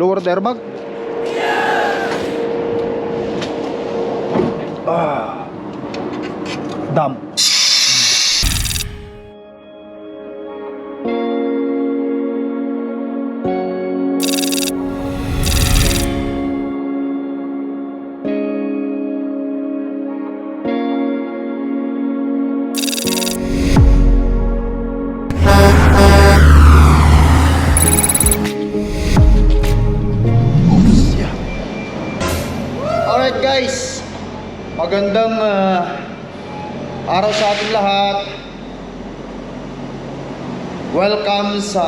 Lower the airbag. Damn. Alright guys, magandang araw sa ating lahat. Welcome sa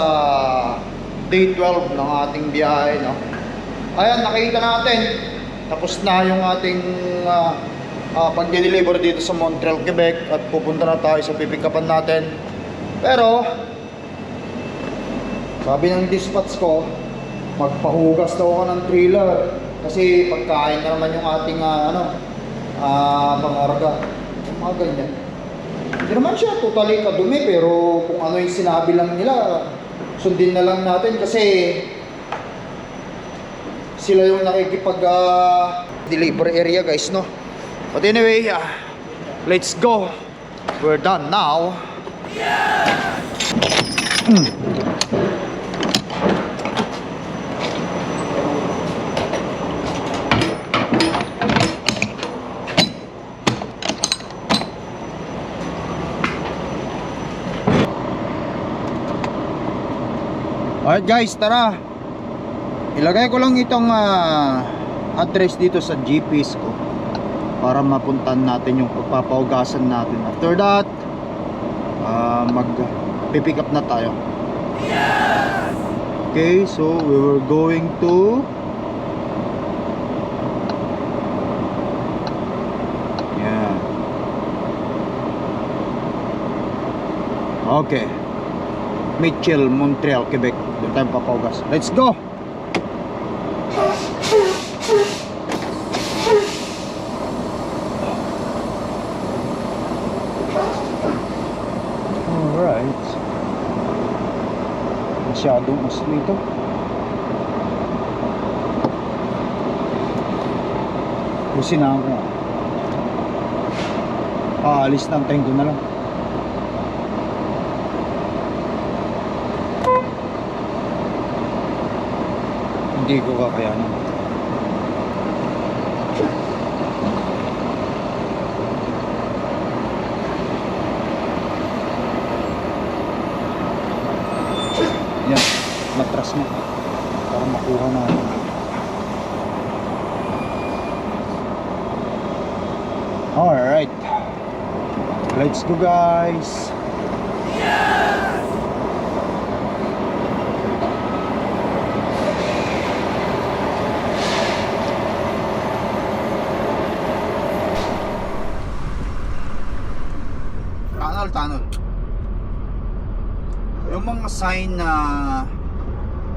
day 12 ng ating biyahe, no? Ayan, nakita natin tapos na yung ating pag-deliver dito sa Montreal, Quebec, at pupunta na tayo sa pipikapan natin. Pero sabi ng dispatch ko, magpahugas daw ako ng trailer kasi pagkain na naman yung ating pangarga. Mga ganyan. Hindi naman siya totally kadumi, pero kung ano yung sinabi lang nila, sundin na lang natin kasi sila yung nakikipag delivery area, guys, no? But anyway, let's go. We're done now. Alright guys, tara. Ilagay ko lang itong address dito sa GPS ko para mapuntahan natin yung pagpapahugasan natin. After that, mag-pick up na tayo. Okay, so we were going to okay, Mitchell, Montreal, Quebec. Doon tayo papahugas. Let's go! Alright. Masyadong usli ito. Busin na ako. Aalis na, antayin ko na lang. Hindi ko kakayanin. Yan, matras na para makuha natin. Alright, let's go guys. Tunnel. Yung mga sign na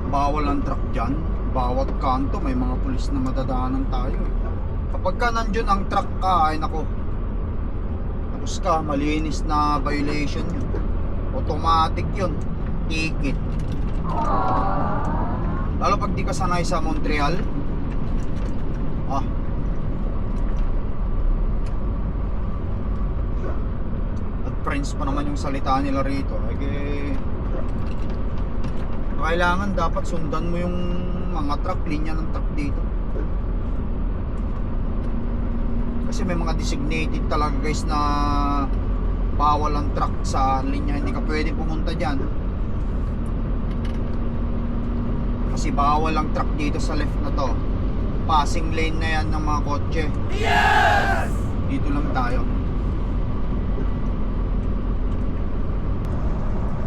bawal ang truck dyan, bawat kanto may mga pulis na madadaanan tayo. Kapag ka nandyan ang truck ka, ay nako, tapos ka, malinis na violation yun. Automatic yun, ticket. Lalo pag di ka sanay sa Montreal, French pa naman yung salita nila rito. Kailangan dapat sundan mo yung mga truck, linya ng truck dito. Kasi may mga designated talaga guys na bawal ang truck sa linya. Hindi ka pwede pumunta dyan kasi bawal ang truck dito sa left na to. Passing lane na yan ng mga kotse. Yes! Dito lang tayo.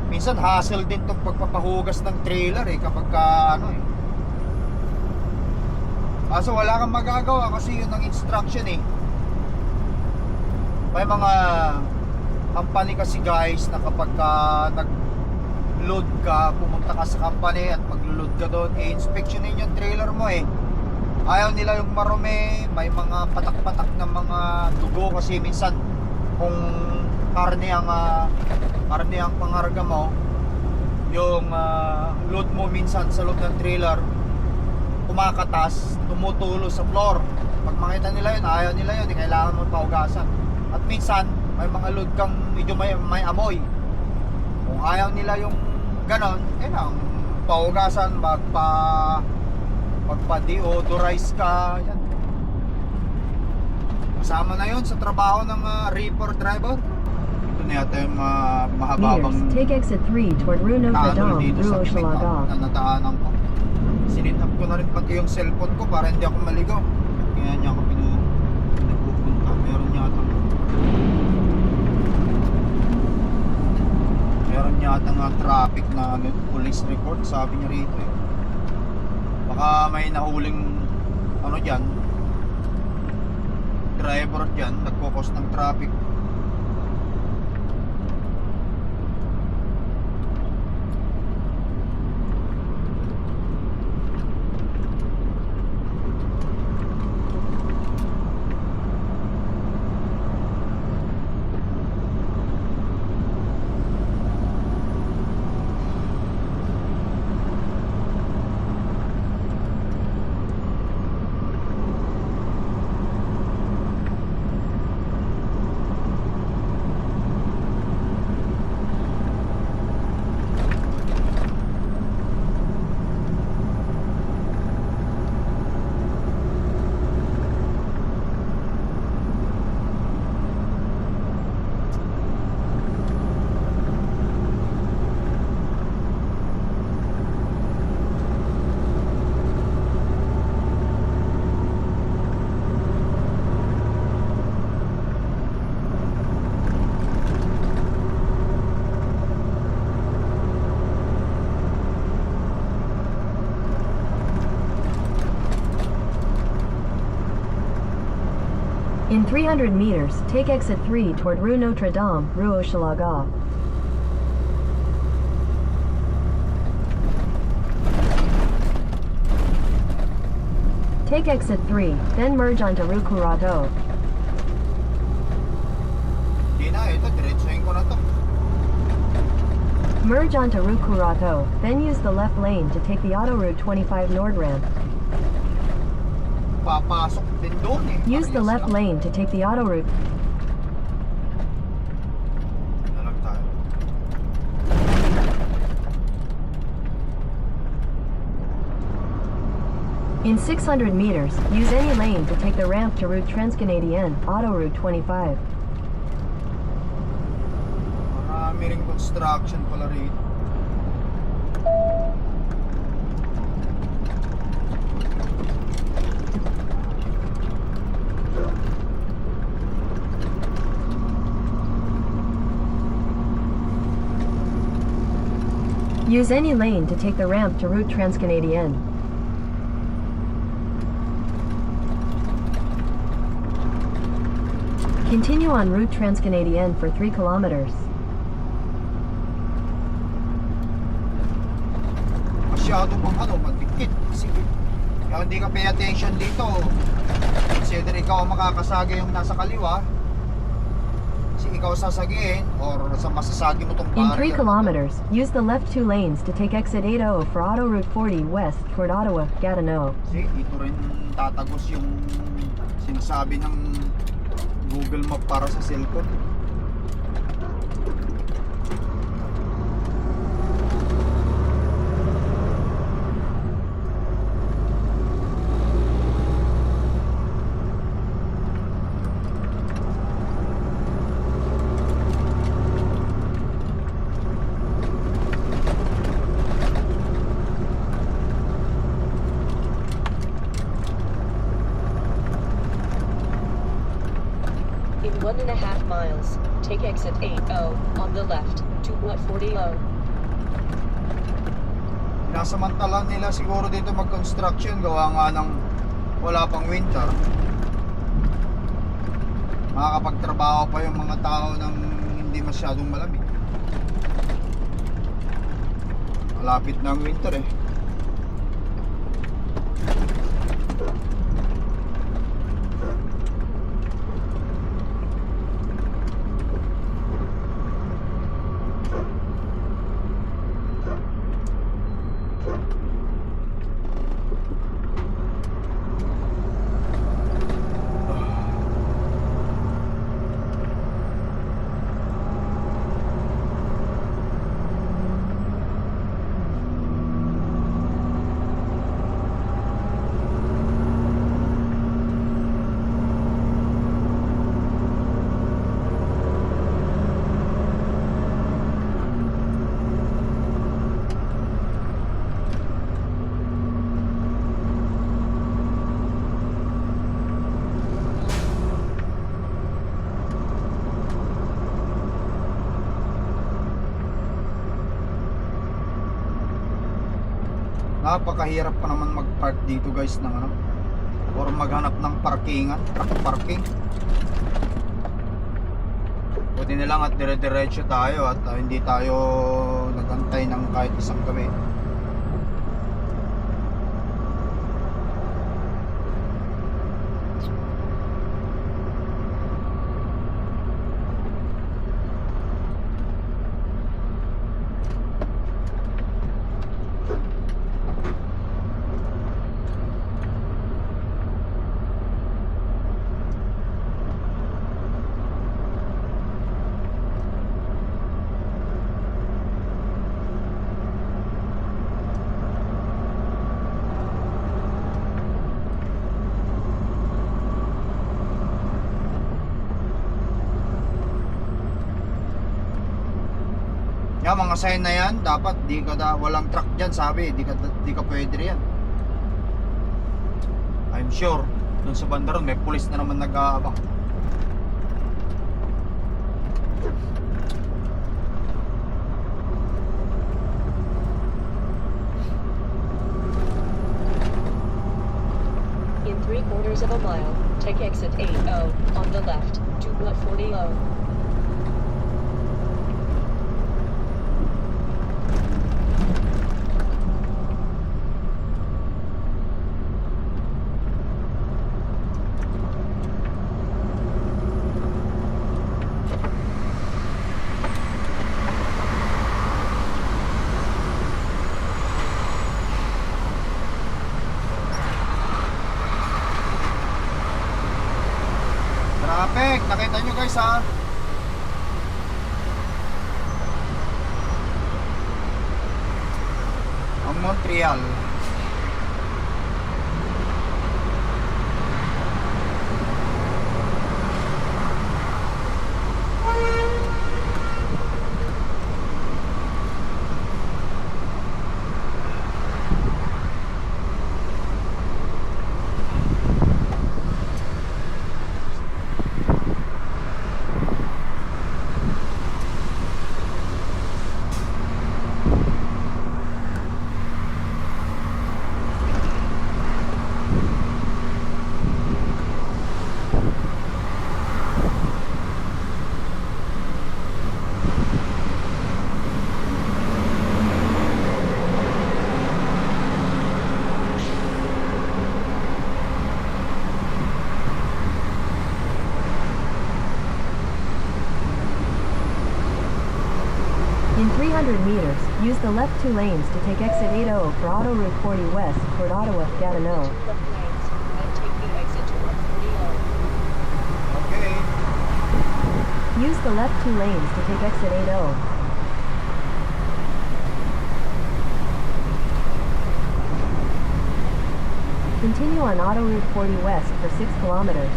Minsan hassle din itong pagpapahugas ng trailer kapag kaso wala kang magagawa kasi yun ang instruction May mga company kasi guys na kapag nag-load ka, pumunta ka sa company at mag-load ka doon, inspectionin yung trailer mo Ayaw nila yung marumi, may mga patak-patak ng mga dugo kasi minsan kung karne ang pangarga mo, yung load mo minsan sa loob ng trailer kumakatas, tumutulo sa floor. Pag makita nila yun, ayaw nila yun, kailangan mo paugasan. At minsan, may mga load kang medyo may amoy. Kung ayaw nila yung ganon, kailangan paugasan, magpa-deodorize ka, yan. Kasama na yun sa trabaho ng reefer driver. Ito na yata yung mahababang Meters, take exit 3 toward Rue Notre Dame, dito sa Rue gilid Hochelaga. na nataanan ko. Sinitap ko na rin pati yung cellphone ko para hindi ako maligaw. Kaya niya ako pinupunta. Meron yata nga traffic na police report, sabi niya rito eh. Baka may nahuling ano dyan, driver dyan, nagkukos ng traffic. In 300 meters, take exit 3 toward Rue Notre Dame, Rue Hochelaga. Take exit 3, then merge onto Rue Curato. Hindi na, ito, diretsuhin ko na to. Merge onto Rue Curato, then use the left lane to take the Autoroute 25 Nord ramp. Papasok din doon eh. Use the Parehas left lang. lane to take the Autoroute. Nalag tayo. In 600 meters, use any lane to take the ramp to Route Transcanadienne, Autoroute 25. Marami ring construction pala rito. Use any lane to take the ramp to Route Transcanadienne. Continue on Route Transcanadienne for 3 kilometers. Masyado pang magdikit. Sige. Kaya hindi ka pay attention dito. Consider ikaw ang makakasagi yung nasa kaliwa. Si ikaw sasagiin or sa masasagi mo tong In 3 barrier. kilometers, use the left 2 lanes to take exit 80 for Autoroute 40 west toward Ottawa, Gatineau. See, dito rin tatagos yung sinasabi ng Google Map para sa cellphone. In 1.5 miles, take exit 80 on the left to What 40. Nasamantala nila siguro dito mag-construction, gawa nga ng wala pang winter. Makakapagtrabaho pa yung mga tao ng hindi masyadong malamig. Malapit na ang winter eh. Napakahirap pa naman mag-park dito guys ng ano, or maghanap ng parkingan, truck parking. Buti na lang at dire-diretso tayo at hindi tayo nagantay ng kahit isang gabi. Yan, mga sign na yan, dapat di ka walang truck dyan, sabi, di ka pwede yan. I'm sure, dun sa banda ron, may pulis na naman nag-aabang. In 3/4 of a mile, take exit 80 on the left to Route 40. Traffic, nakita nyo guys ha. Ang Montreal. In 300 meters, use the left 2 lanes to take exit 80 for Auto Route 40 West toward Ottawa, Gatineau. Two left lanes, and take the exit to Route 40. Okay. Use the left 2 lanes to take exit 80. Continue on Auto Route 40 West for 6 kilometers.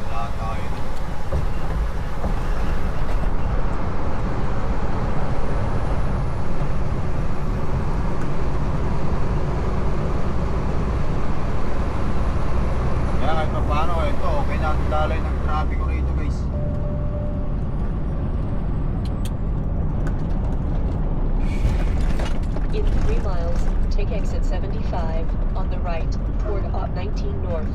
Wala tayo. Kaya kahit pa paano ito, okay na ang dalay ng traffic ko rito guys. In 3 miles, take exit 75 on the right toward Op 19 North.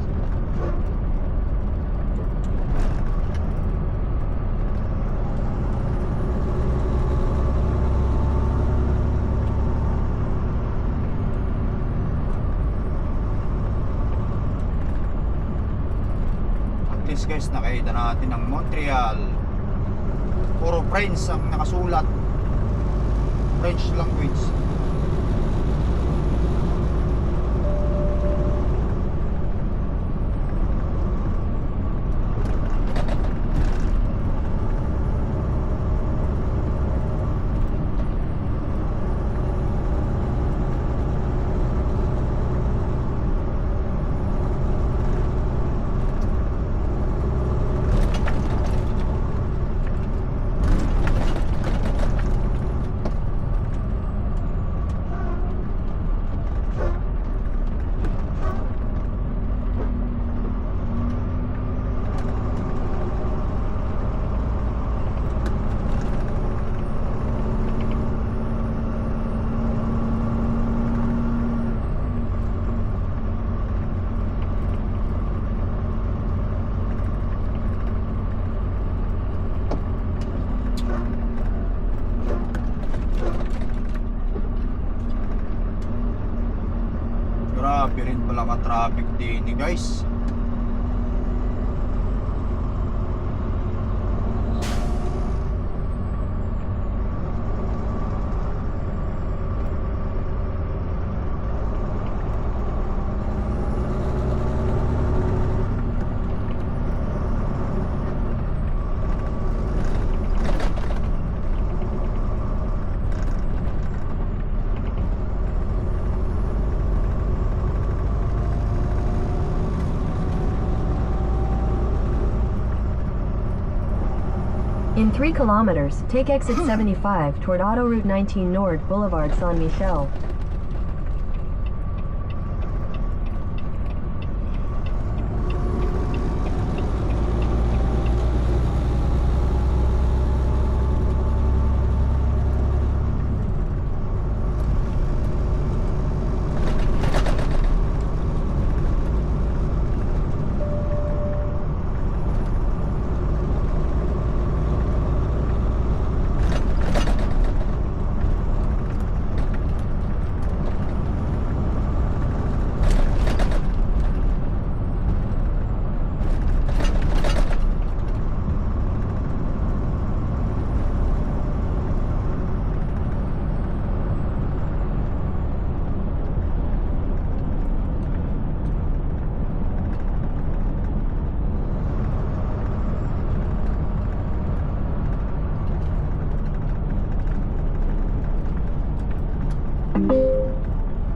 At least guys, nakita natin ang Montreal. Puro French ang nakasulat. French language. traffic din eh, guys. In 3 kilometers, take exit 75 toward Autoroute 19 Nord Boulevard San Michel.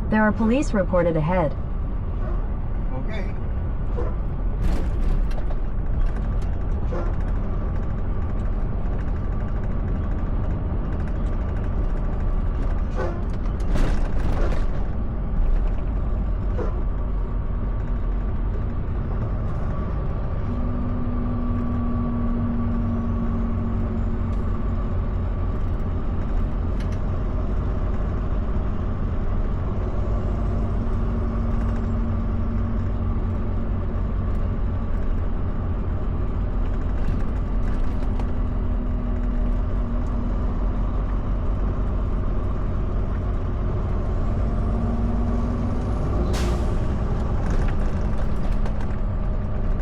There are police reported ahead. Okay.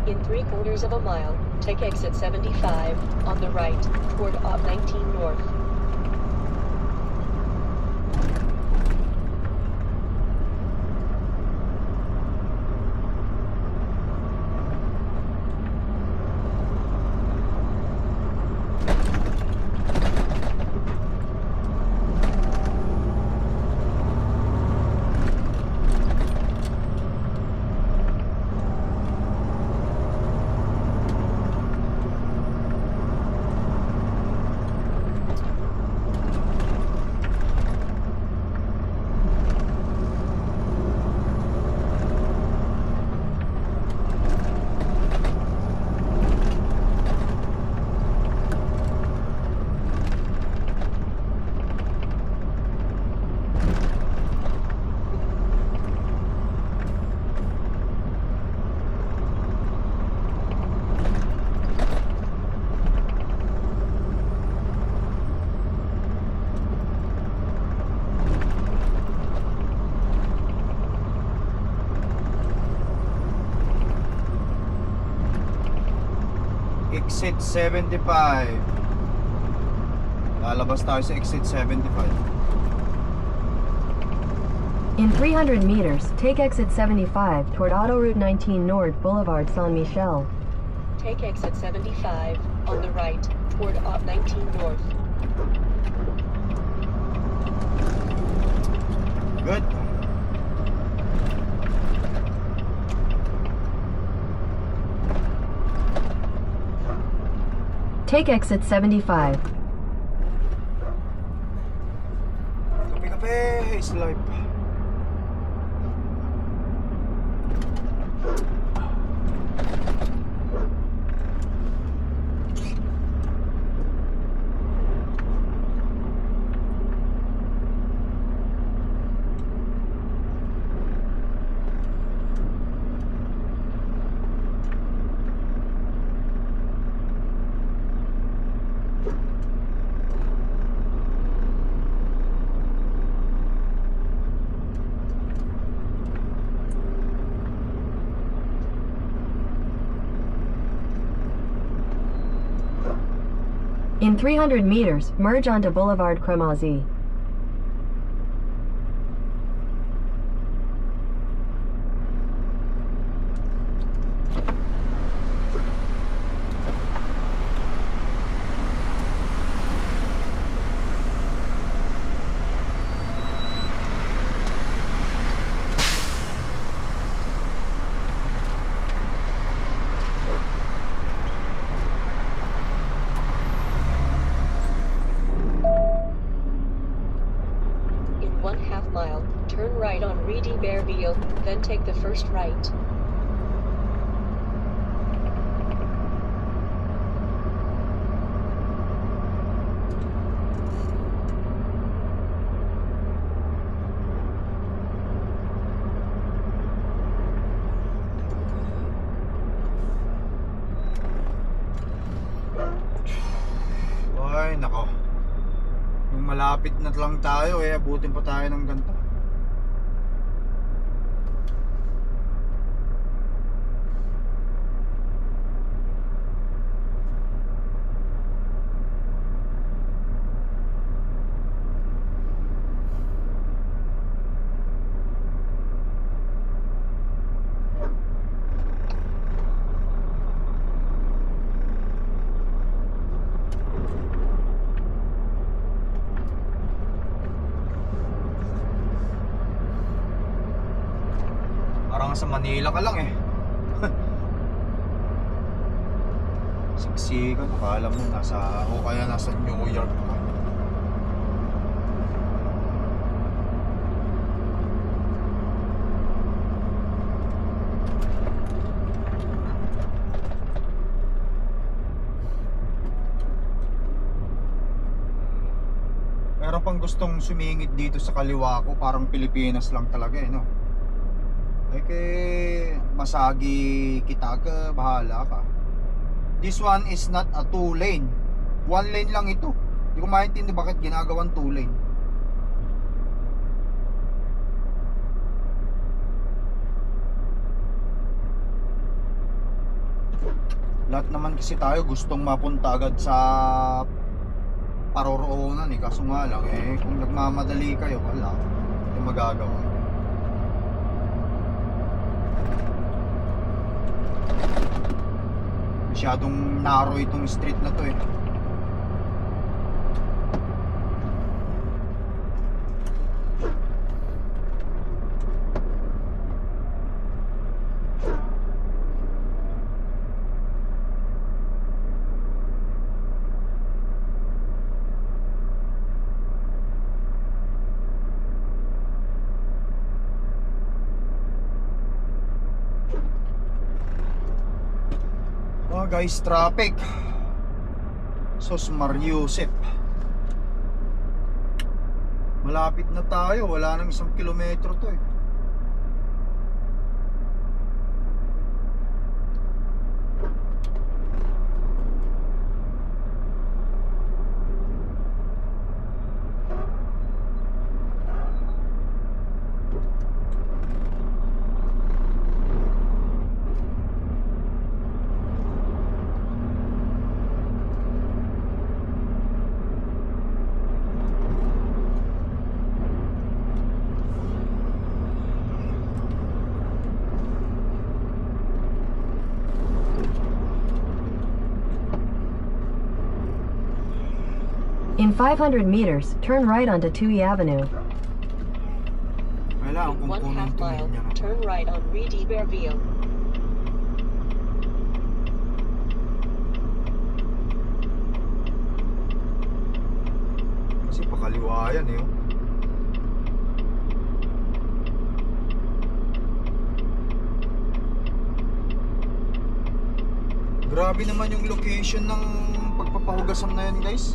In 3/4 of a mile, take exit 75 on the right toward Aut 19 North. Exit 75. Lalabas tayo sa exit 75. In 300 meters, take exit 75 toward Autoroute 19 Nord Boulevard San Michel. Take exit 75 on the right toward Aut 19 North. Good. Take exit 75. Kape-kape is life. In 300 meters, merge onto Boulevard Cremazie. In 1/2 mile, turn right on Rue d'Iberville, then take the first right. Ay, nako. Yung malapit na lang tayo eh, abutin pa tayo ng ganito. Parang sa Manila ka lang eh. Siksikan, akala mo nasa, o kaya nasa New York ka. Meron pang gustong sumingit dito sa kaliwa ko, parang Pilipinas lang talaga eh, no? Eh kay masagi kita ka, bahala ka. This one is not a 2 lane. 1 lane lang ito. Hindi ko maintindihan bakit ginagawang 2 lane. Lahat naman kasi tayo gustong mapunta agad sa paroroonan eh. Kaso nga lang eh, kung nagmamadali kayo, wala. Hindi magagawa. Masyadong narrow itong street na to eh. Oh guys, traffic. Sos Mariusep. Malapit na tayo, wala nang 1 kilometro to eh. In 500 meters, turn right onto Tui Avenue. Kailangan In kung 1/2 kunin mile, niya na. turn right on Rue d'Iberville. Kasi pakaliwa yan eh. Oh. Grabe naman yung location ng pagpapahugasan na yan guys.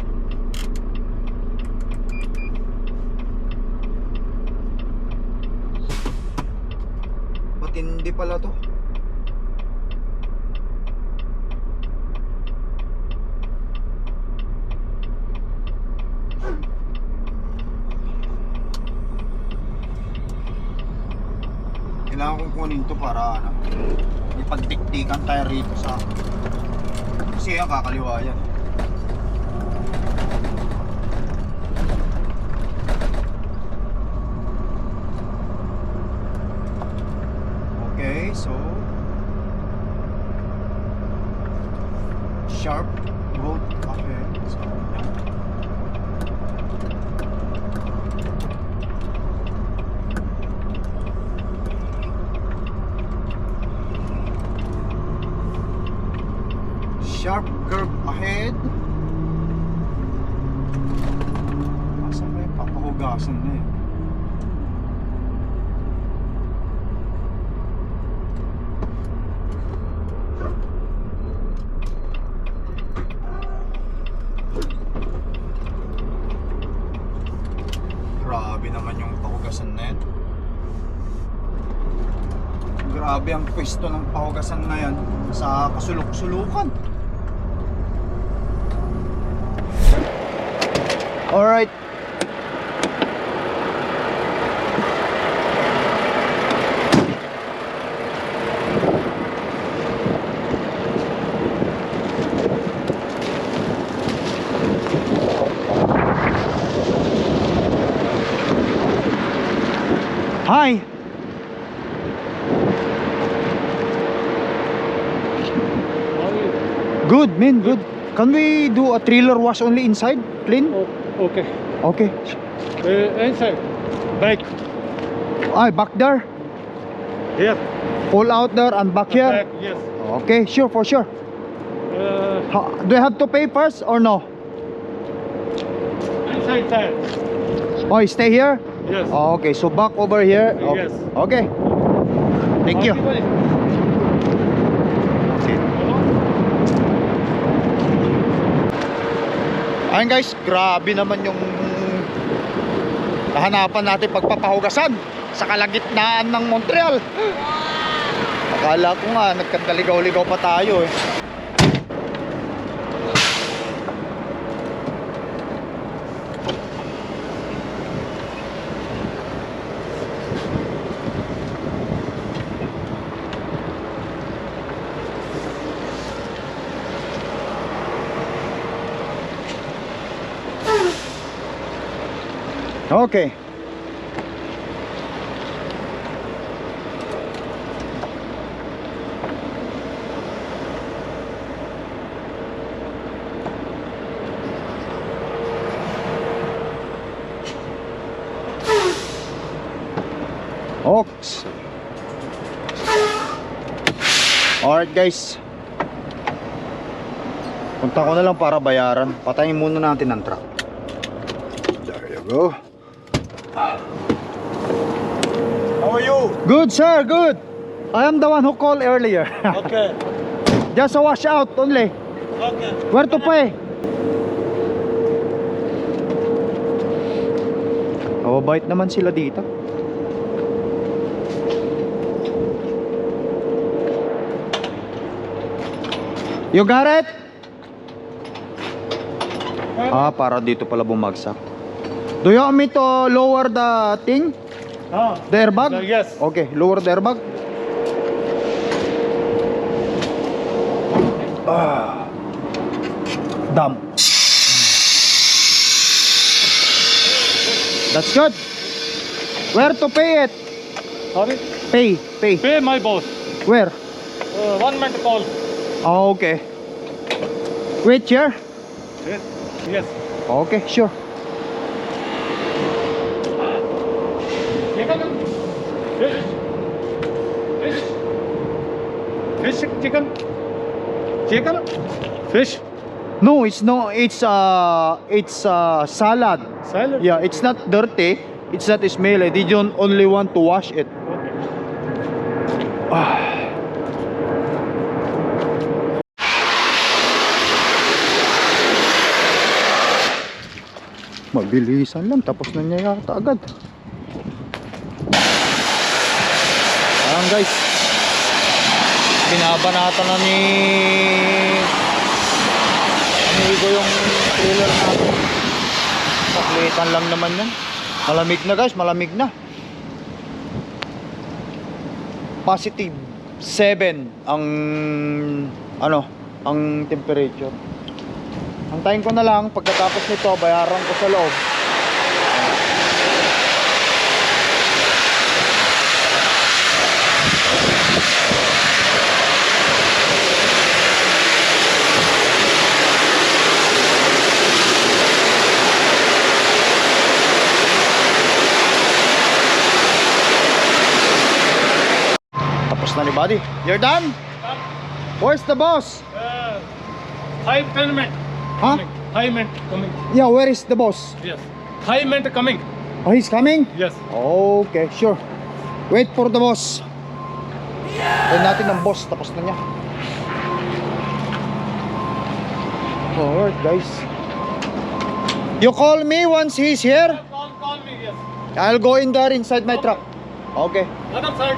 Matindi pala to. Kailangan kong kunin to para ano, ipagtiktikan tayo rito sa kasi yan kakaliwa yan. so sharp road ahead. So yan. Sharp curve ahead. Asan ba yung papahugasan na yun? Grabe naman yung pahugasan na yan. Grabe ang pwesto ng pahugasan na yan sa kasulok-sulukan. Alright. Hi. Good, man, good. Can we do a trailer wash only inside? Clean? Okay. Okay. Inside. Back. Ay, back there. Here. Pull out there and back here. Back. Yes. Okay, sure, for sure. Do I have to pay first or no? Inside tire. Oh, you stay here? Yes. Oh, okay, so back over here. Okay. Yes. Okay. Thank you. Everybody. Okay. Ayun guys, grabe naman yung hahanapan natin pagpapahugasan sa kalagitnaan ng Montreal. Akala ko nga nagkandaligaw-ligaw pa tayo eh. Okay. Ox. Alright guys. Punta ko na lang para bayaran. Patayin muna natin ang truck. There you go. How are you? Good sir, good. I am the one who called earlier. Okay. Just a wash out only. Okay. Where to pay? Oh, bait naman sila dito. You got it? Ah, para dito pala bumagsak. Do you want me to lower the thing? The airbag? Yes. Okay, lower the airbag. Ah. Dump. That's good. Where to pay it? Sorry. Pay. Pay my boss. Where? 1 minute call. Oh, okay. Wait here. Yes. Yes. Okay, sure. Chicken. Fish. Fish. Fish. Chicken. Chicken. Fish. No, it's no. It's salad. Salad. Yeah, it's not dirty. It's not smelly. They don't only want to wash it. Okay. Mabilisan lang, tapos na niya yata agad. Ayan guys, binabanatan na ni amigo yung trailer natin. Paklitan lang naman yan. Malamig na guys, malamig na. Positive 7 ang ang temperature. Antayin ko na lang pagkatapos nito, bayaran ko sa loob. buddy. You're done? Where's the boss? 5-10 minutes. Huh? 5 minutes coming. Yeah, where is the boss? Yes. 5 minutes coming. Oh, he's coming? Yes. Okay, sure. Wait for the boss. Tayo natin ng boss, tapos na niya. Alright guys. You call me once he's here? Call me, yes. I'll go in there inside my truck. Okay. Other side,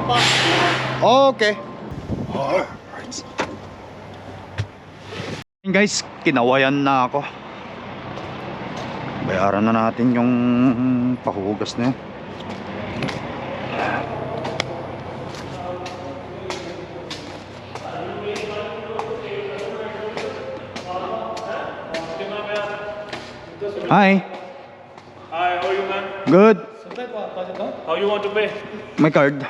pass. Okay. Alright. Guys, kinawayan na ako. Bayaran na natin yung pahugas na yun. Hi. Hi, how are you, man? Good. How you want to pay? My card.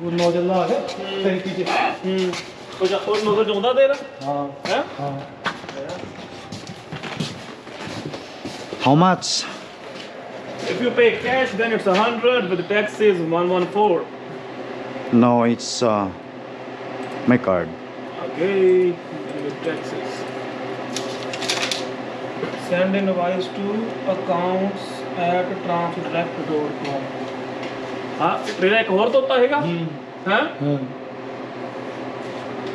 वो नोजल ला है तेरी पीछे कुछ और नोजल जोंदा दे रहा हाँ है? हाँ How much? If you pay cash, then it's 100, but the tax is 114. No, it's my card. Okay, and with taxes. Send invoice to accounts@transdirect.com. हाँ, मेरा एक और तो होता है क्या? हाँ? हाँ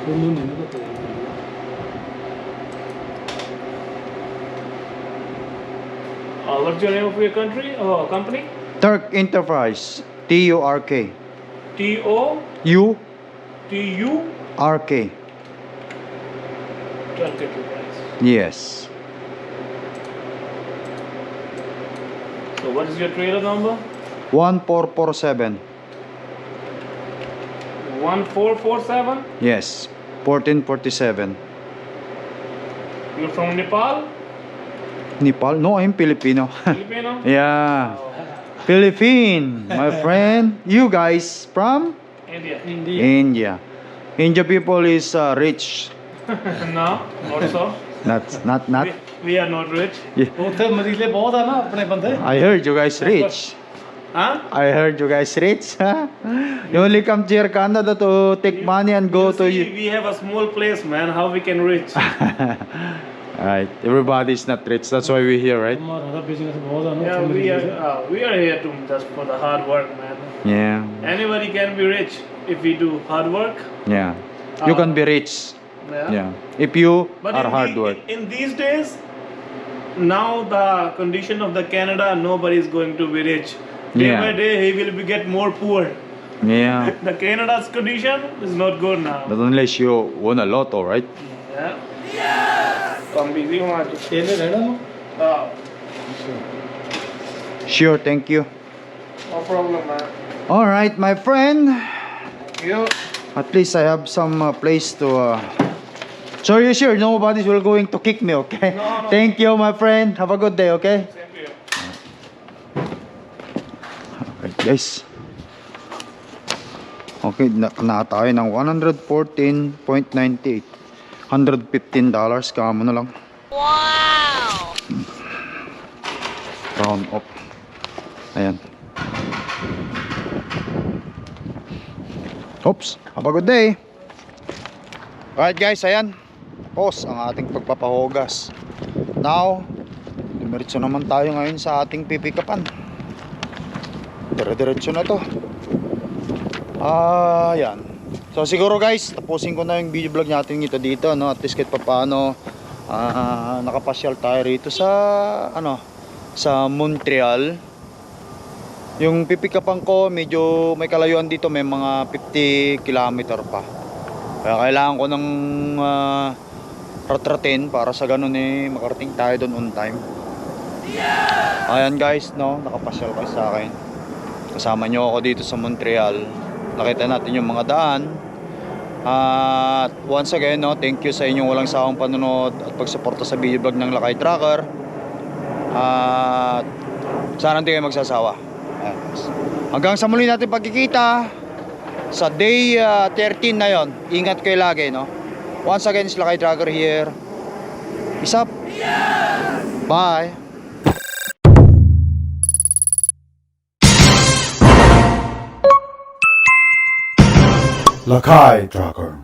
वो नहीं ना पता What's your name of your country or company? Turk Enterprise. T-U-R-K. TOTU R-K. Turk Enterprise. Yes. So what is your trailer number? 1447. 1447. Yes. 1447. You're from Nepal? Nepal? No, I'm Filipino. Filipino? Yeah. Philippine, my friend. You guys from? India. India. India people is rich. No, not so. Not. We are not rich. Yeah. उधर मरीले बहुत है ना अपने बंदे I heard you guys rich. Huh? I heard you guys rich. You only come to your Canada to take money and go to See, you. we have a small place, man. How we can reach? Right. Everybody's not rich. That's why we're here, right? हमारा बिजनेस बहुत है ना Yeah, we are here to just for the hard work, man. Yeah. Anybody can be rich if we do hard work. Yeah. You can be rich. Yeah. If you But are hard work. in these days, now the condition of the Canada, nobody is going to be rich. Day Yeah. by day, he will be get more poor. Yeah. The Canada's condition is not good now. But unless you won a lotto, right? Yeah. Come busy, man. खेले रहना हो Sure, thank you. No problem, man. All right, my friend. You. At least I have some place to. So you sure nobody's will going to kick me, okay? No. Thank you, my friend. Have a good day, okay? Same to you. Alright, guys. Okay, na tayo ng 114.98. $115 kamo na lang. Wow! Round up. Ayan. Oops, have a good day. Alright guys, ayan. Pause ang ating pagpapahugas. Now, dumiretso naman tayo ngayon sa ating pipikapan. Dire-diretso na to. Ayan. So siguro guys, tapusin ko na yung video vlog natin ito dito, no? At least kahit papaano nakapasyal tayo rito sa sa Montreal. Yung pipikapan ko medyo may kalayuan dito, may mga 50 km pa. Kaya kailangan ko ng ratratin para sa ganun makarating tayo doon on time. Ayan guys, no, nakapasyal kayo sa akin. Kasama nyo ako dito sa Montreal. Nakita natin yung mga daan. At once again, no, thank you sa inyong walang sawang panonood at pagsuporta sa video vlog ng Lakay Trucker. At sana hindi kayo magsasawa. Ayan, guys. Hanggang sa muli natin pagkikita sa day 13 na yon. Ingat kayo lagi, no. Once again, is Lakay Trucker here. Peace up. Bye. Lakai Tracker.